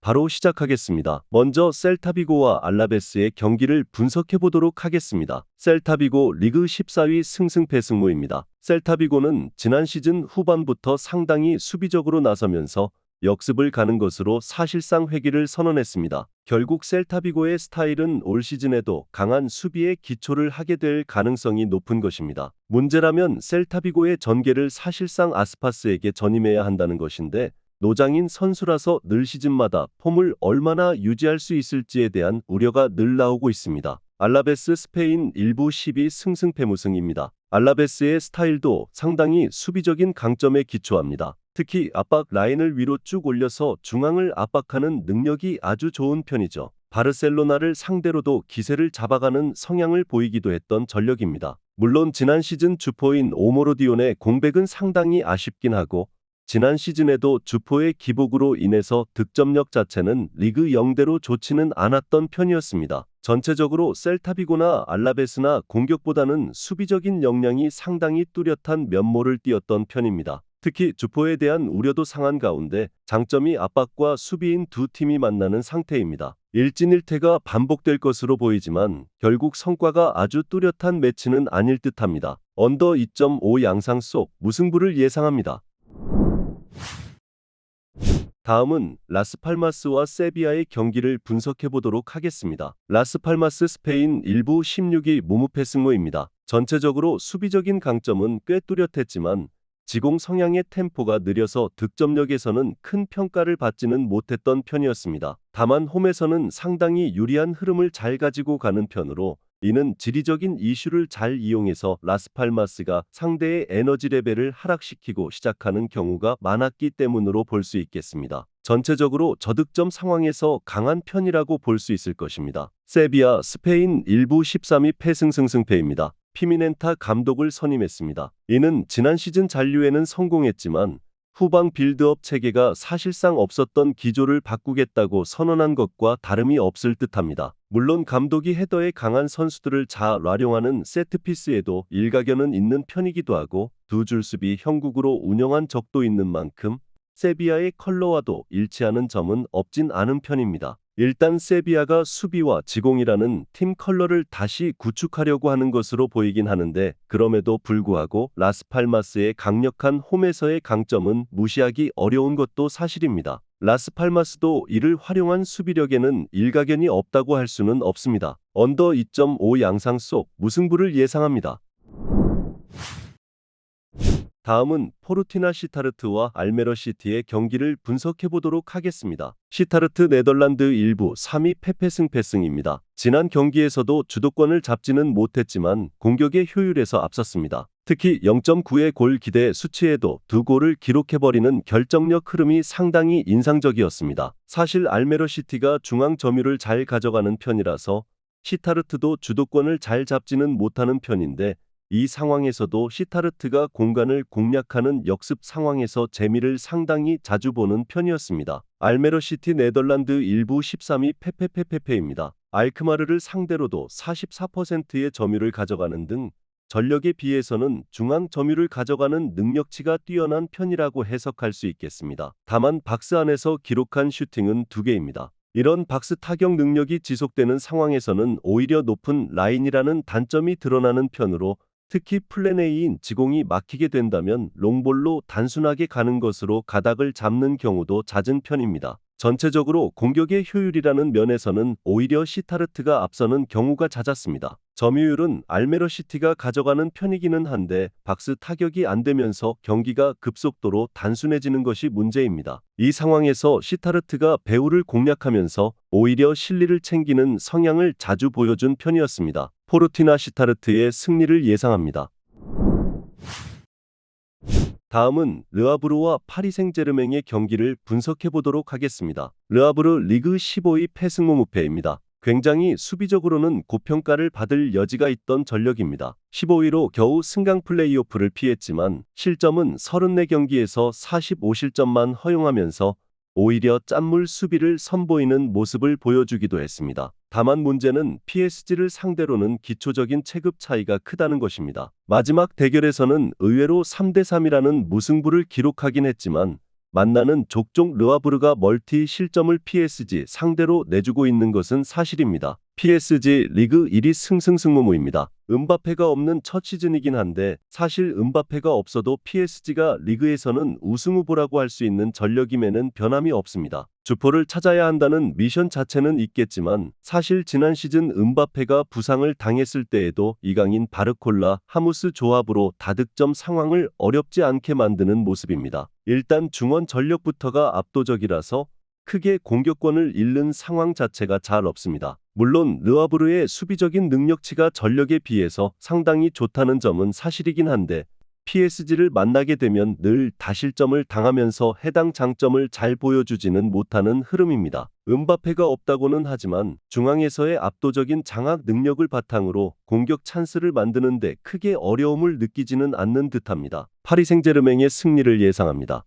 바로 시작하겠습니다. 먼저 셀타비고와 알라베스의 경기를 분석해 보도록 하겠습니다. 셀타비고 리그 14위 승승패승모입니다. 셀타비고는 지난 시즌 후반부터 상당히 수비적으로 나서면서 역습을 가는 것으로 사실상 회귀를 선언했습니다. 결국 셀타비고의 스타일은 올 시즌에도 강한 수비에 기초를 하게 될 가능성이 높은 것입니다. 문제라면 셀타비고의 전개를 사실상 아스파스에게 전임해야 한다는 것인데 노장인 선수라서 늘 시즌마다 폼을 얼마나 유지할 수 있을지에 대한 우려가 늘 나오고 있습니다. 알라베스 스페인 1부 12 승승패무승입니다. 알라베스의 스타일도 상당히 수비적인 강점에 기초합니다. 특히 압박 라인을 위로 쭉 올려서 중앙을 압박하는 능력이 아주 좋은 편이죠. 바르셀로나를 상대로도 기세를 잡아가는 성향을 보이기도 했던 전력입니다. 물론 지난 시즌 주포인 오모로디온의 공백은 상당히 아쉽긴 하고 지난 시즌에도 주포의 기복으로 인해서 득점력 자체는 리그 0대로 좋지는 않았던 편이었습니다. 전체적으로 셀타비고나 알라베스나 공격보다는 수비적인 역량이 상당히 뚜렷한 면모를 띄었던 편입니다. 특히 주포에 대한 우려도 상한 가운데 장점이 압박과 수비인 두 팀이 만나는 상태입니다. 일진일퇴가 반복될 것으로 보이지만 결국 성과가 아주 뚜렷한 매치는 아닐 듯합니다. 언더 2.5 양상 속 무승부를 예상합니다. 다음은 라스팔마스와 세비야의 경기를 분석해 보도록 하겠습니다. 라스팔마스 스페인 1부 16위 무무패 승모입니다. 전체적으로 수비적인 강점은 꽤 뚜렷했지만 지공 성향의 템포가 느려서 득점력에서는 큰 평가를 받지는 못했던 편이었습니다. 다만 홈에서는 상당히 유리한 흐름을 잘 가지고 가는 편으로 이는 지리적인 이슈를 잘 이용해서 라스팔마스가 상대의 에너지 레벨을 하락시키고 시작하는 경우가 많았기 때문으로 볼 수 있겠습니다. 전체적으로 저득점 상황에서 강한 편이라고 볼 수 있을 것입니다. 세비야 스페인 1부 13위 패승승승패입니다. 피미넨타 감독을 선임했습니다. 이는 지난 시즌 잔류에는 성공했지만 후방 빌드업 체계가 사실상 없었던 기조를 바꾸겠다고 선언한 것과 다름이 없을 듯합니다. 물론 감독이 헤더에 강한 선수들을 잘 활용하는 세트피스에도 일가견은 있는 편이기도 하고 두 줄 수비 형국으로 운영한 적도 있는 만큼 세비야의 컬러와도 일치하는 점은 없진 않은 편입니다. 일단 세비야가 수비와 지공이라는 팀 컬러를 다시 구축하려고 하는 것으로 보이긴 하는데 그럼에도 불구하고 라스팔마스의 강력한 홈에서의 강점은 무시하기 어려운 것도 사실입니다. 라스팔마스도 이를 활용한 수비력에는 일가견이 없다고 할 수는 없습니다. 언더 2.5 양상 속 무승부를 예상합니다. 다음은 포르티나 시타르트와 알메러 시티의 경기를 분석해 보도록 하겠습니다. 시타르트 네덜란드 1부 3위 패패승패승입니다. 지난 경기에서도 주도권을 잡지는 못했지만 공격의 효율에서 앞섰습니다. 특히 0.9의 골 기대 수치에도 두 골을 기록해버리는 결정력 흐름이 상당히 인상적이었습니다. 사실 알메러 시티가 중앙 점유를 잘 가져가는 편이라서 시타르트도 주도권을 잘 잡지는 못하는 편인데 이 상황에서도 시타르트가 공간을 공략하는 역습 상황에서 재미를 상당히 자주 보는 편이었습니다. 알메러 시티 네덜란드 1부 13위 페페페페페입니다. 알크마르를 상대로도 44%의 점유를 가져가는 등 전력에 비해서는 중앙 점유를 가져가는 능력치가 뛰어난 편이라고 해석할 수 있겠습니다. 다만 박스 안에서 기록한 슈팅은 2개입니다. 이런 박스 타격 능력이 지속되는 상황에서는 오히려 높은 라인이라는 단점이 드러나는 편으로 특히 플랜 A인 지공이 막히게 된다면 롱볼로 단순하게 가는 것으로 가닥을 잡는 경우도 잦은 편입니다. 전체적으로 공격의 효율이라는 면에서는 오히려 시타르트가 앞서는 경우가 잦았습니다. 점유율은 알메러 시티가 가져가는 편이기는 한데 박스 타격이 안 되면서 경기가 급속도로 단순해지는 것이 문제입니다. 이 상황에서 시타르트가 배후를 공략하면서 오히려 실리를 챙기는 성향을 자주 보여준 편이었습니다. 포르티나 시타르트의 승리를 예상합니다. 다음은 르아브르와 파리 생제르맹의 경기를 분석해 보도록 하겠습니다. 르아브르 리그 15위 패승무무패입니다. 굉장히 수비적으로는 고평가를 받을 여지가 있던 전력입니다. 15위로 겨우 승강 플레이오프를 피했지만 실점은 34경기에서 45실점만 허용하면서 오히려 짠물 수비를 선보이는 모습을 보여주기도 했습니다. 다만 문제는 PSG를 상대로는 기초적인 체급 차이가 크다는 것입니다. 마지막 대결에서는 의외로 3대3이라는 무승부를 기록하긴 했지만 만나는 족족 르와브르가 멀티 실점을 PSG 상대로 내주고 있는 것은 사실입니다. PSG 리그 1위 승승승무무입니다. 음바페가 없는 첫 시즌이긴 한데 사실 음바페가 없어도 PSG가 리그에서는 우승 후보라고 할 수 있는 전력임에는 변함이 없습니다. 주포를 찾아야 한다는 미션 자체는 있겠지만 사실 지난 시즌 음바페가 부상을 당했을 때에도 이강인 바르콜라 하무스 조합으로 다득점 상황을 어렵지 않게 만드는 모습입니다. 일단 중원 전력부터가 압도적이라서 크게 공격권을 잃는 상황 자체가 잘 없습니다. 물론 르와브르의 수비적인 능력치가 전력에 비해서 상당히 좋다는 점은 사실이긴 한데 PSG를 만나게 되면 늘 다실점을 당하면서 해당 장점을 잘 보여주지는 못하는 흐름입니다. 음바페가 없다고는 하지만 중앙에서의 압도적인 장악 능력을 바탕으로 공격 찬스를 만드는데 크게 어려움을 느끼지는 않는 듯합니다. 파리 생제르맹의 승리를 예상합니다.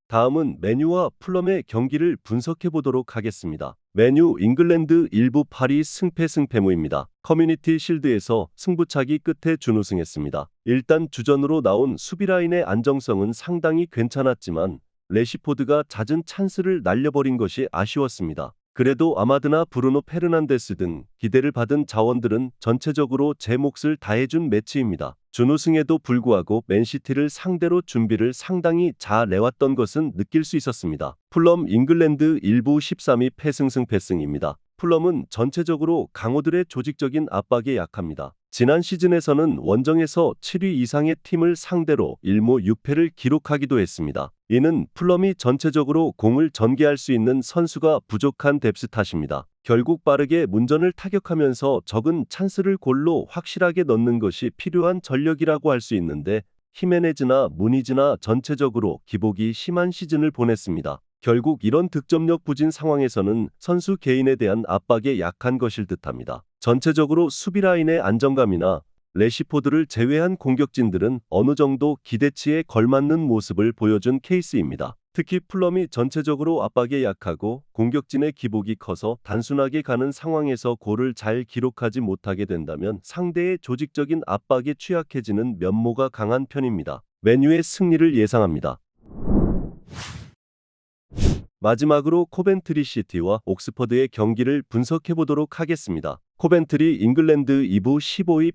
다음은 맨유와 풀럼의 경기를 분석해 보도록 하겠습니다. 맨유 잉글랜드 일부 파리 승패무입니다. 커뮤니티 실드에서 승부차기 끝에 준우승했습니다. 일단 주전으로 나온 수비라인의 안정성은 상당히 괜찮았지만 레시포드가 잦은 찬스를 날려버린 것이 아쉬웠습니다. 그래도 아마드나 브루노 페르난데스 등 기대를 받은 자원들은 전체적으로 제 몫을 다해준 매치입니다. 준우승에도 불구하고 맨시티를 상대로 준비를 상당히 잘해왔던 것은 느낄 수 있었습니다. 풀럼 잉글랜드 일부 13위 패승승패승입니다. 풀럼은 전체적으로 강호들의 조직적인 압박에 약합니다. 지난 시즌에서는 원정에서 7위 이상의 팀을 상대로 1무 6패를 기록하기도 했습니다. 이는 풀럼이 전체적으로 공을 전개할 수 있는 선수가 부족한 뎁스 탓입니다. 결국 빠르게 문전을 타격하면서 적은 찬스를 골로 확실하게 넣는 것이 필요한 전력이라고 할 수 있는데 히메네즈나 무니즈나 전체적으로 기복이 심한 시즌을 보냈습니다. 결국 이런 득점력 부진 상황에서는 선수 개인에 대한 압박에 약한 것일 듯합니다. 전체적으로 수비 라인의 안정감이나 레시포드를 제외한 공격진들은 어느 정도 기대치에 걸맞는 모습을 보여준 케이스입니다. 특히 풀럼이 전체적으로 압박에 약하고 공격진의 기복이 커서 단순하게 가는 상황에서 골을 잘 기록하지 못하게 된다면 상대의 조직적인 압박에 취약해지는 면모가 강한 편입니다. 맨유의 승리를 예상합니다. 마지막으로 코벤트리 시티와 옥스퍼드의 경기를 분석해 보도록 하겠습니다. 코벤트리 잉글랜드 2부 15위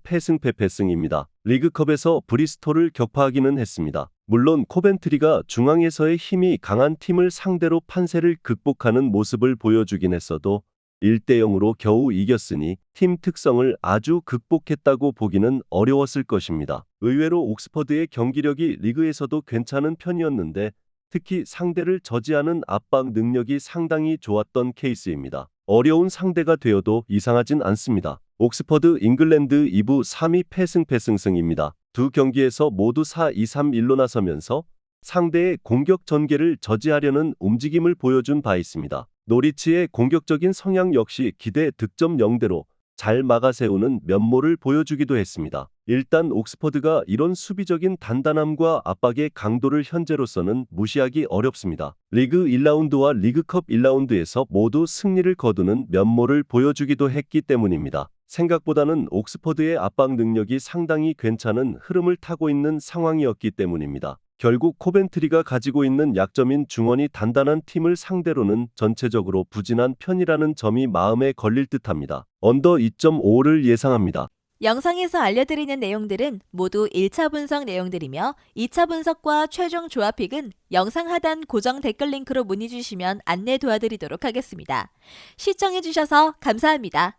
패승입니다. 리그컵에서 브리스톨을 격파하기는 했습니다. 물론 코벤트리가 중앙에서의 힘이 강한 팀을 상대로 판세를 극복하는 모습을 보여주긴 했어도 1대0으로 겨우 이겼으니 팀 특성을 아주 극복했다고 보기는 어려웠을 것입니다. 의외로 옥스퍼드의 경기력이 리그에서도 괜찮은 편이었는데 특히 상대를 저지하는 압박 능력이 상당히 좋았던 케이스입니다. 어려운 상대가 되어도 이상하진 않습니다. 옥스퍼드 잉글랜드 2부 3위 패승입니다. 두 경기에서 모두 4-2-3-1로 나서면서 상대의 공격 전개를 저지하려는 움직임을 보여준 바 있습니다. 노리치의 공격적인 성향 역시 기대 득점 0대로 잘 막아세우는 면모를 보여주기도 했습니다. 일단 옥스퍼드가 이런 수비적인 단단함과 압박의 강도를 현재로서는 무시하기 어렵습니다. 리그 1라운드와 리그컵 1라운드에서 모두 승리를 거두는 면모를 보여주기도 했기 때문입니다. 생각보다는 옥스퍼드의 압박 능력이 상당히 괜찮은 흐름을 타고 있는 상황이었기 때문입니다. 결국 코벤트리가 가지고 있는 약점인 중원이 단단한 팀을 상대로는 전체적으로 부진한 편이라는 점이 마음에 걸릴 듯합니다. 언더 2.5를 예상합니다. 영상에서 알려드리는 내용들은 모두 1차 분석 내용들이며 2차 분석과 최종 조합픽은 영상 하단 고정 댓글 링크로 문의 주시면 안내 도와드리도록 하겠습니다. 시청해주셔서 감사합니다.